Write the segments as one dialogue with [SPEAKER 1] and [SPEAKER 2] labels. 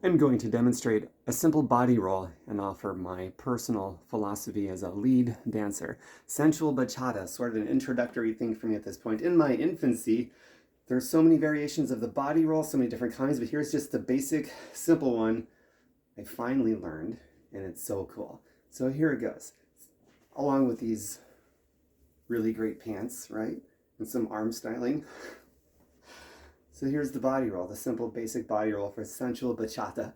[SPEAKER 1] I'm going to demonstrate a simple body roll and offer my personal philosophy as a lead dancer. Sensual bachata, sort of an introductory thing for me at this point. In my infancy, there's so many variations of the body roll, so many different kinds, but here's just the basic, simple one I finally learned, and it's so cool. So here it goes. Along with these really great pants, right? And some arm styling. So here's the body roll, the simple basic body roll for sensual bachata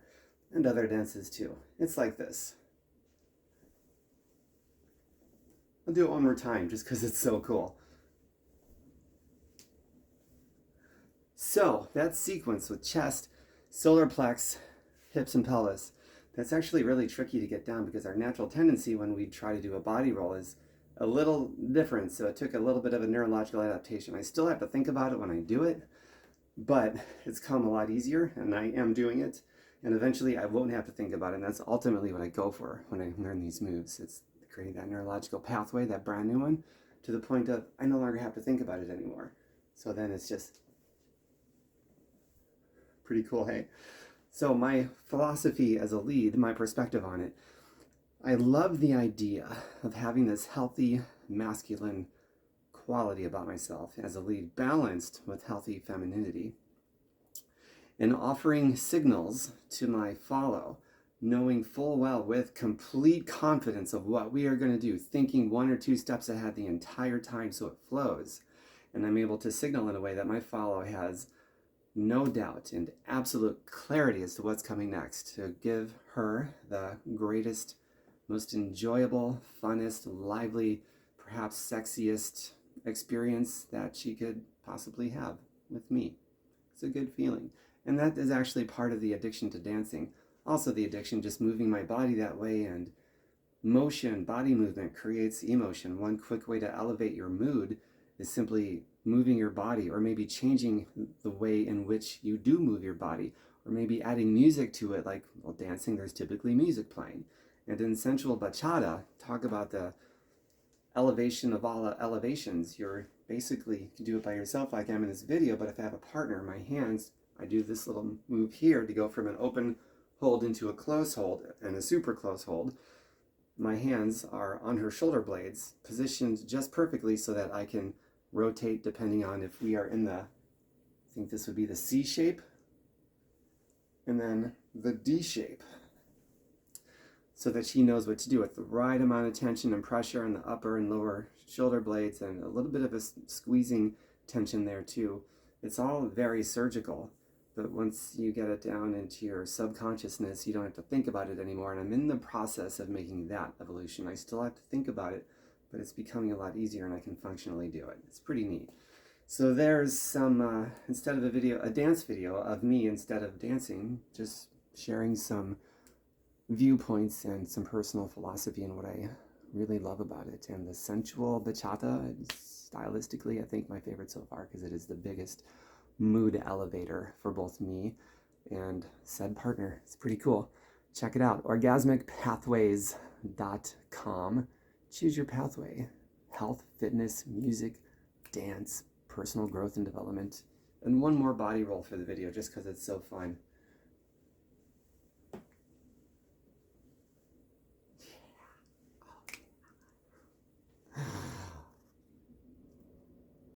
[SPEAKER 1] and other dances too. It's like this. I'll do it one more time just because it's so cool. So that sequence with chest, solar plex, hips and pelvis, that's actually really tricky to get down because our natural tendency when we try to do a body roll is a little different. So it took a little bit of a neurological adaptation. I still have to think about it when I do it, but it's come a lot easier and I am doing it. And eventually I won't have to think about it. And that's ultimately what I go for when I learn these moves. It's creating that neurological pathway, that brand new one, to the point of I no longer have to think about it anymore. So then it's just pretty cool, hey? So my philosophy as a lead, my perspective on it, I love the idea of having this healthy masculine quality about myself as a lead, balanced with healthy femininity, and offering signals to my follow, knowing full well with complete confidence of what we are going to do, thinking one or two steps ahead the entire time so it flows. And I'm able to signal in a way that my follow has no doubt and absolute clarity as to what's coming next, to give her the greatest, most enjoyable, funnest, lively, perhaps sexiest experience that she could possibly have with me. It's a good feeling. And that is actually part of the addiction to dancing. Also the addiction, just moving my body that way, and motion, body movement creates emotion. One quick way to elevate your mood is simply moving your body, or maybe changing the way in which you do move your body, or maybe adding music to it. Like, well, dancing, there's typically music playing. And in sensual bachata, talk about the elevation of all elevations. You're basically, you can do it by yourself like I'm in this video, but if I have a partner, my hands, I do this little move here to go from an open hold into a close hold and a super close hold. My hands are on her shoulder blades, positioned just perfectly so that I can rotate depending on if we are in the, I think this would be the C shape, and then the D shape, so that she knows what to do with the right amount of tension and pressure on the upper and lower shoulder blades, and a little bit of a squeezing tension there too. It's all very surgical, but once you get it down into your subconsciousness, you don't have to think about it anymore. And I'm in the process of making that evolution. I still have to think about it, but it's becoming a lot easier and I can functionally do it. It's pretty neat. So there's some, instead of a dance video of me instead of dancing, just sharing some viewpoints and some personal philosophy and what I really love about it. And the sensual bachata, stylistically, I think my favorite so far because it is the biggest mood elevator for both me and said partner. It's pretty cool. Check it out, orgasmicpathways.com. Choose your pathway. Health, fitness, music, dance, personal growth and development. And one more body roll for the video just because it's so fun.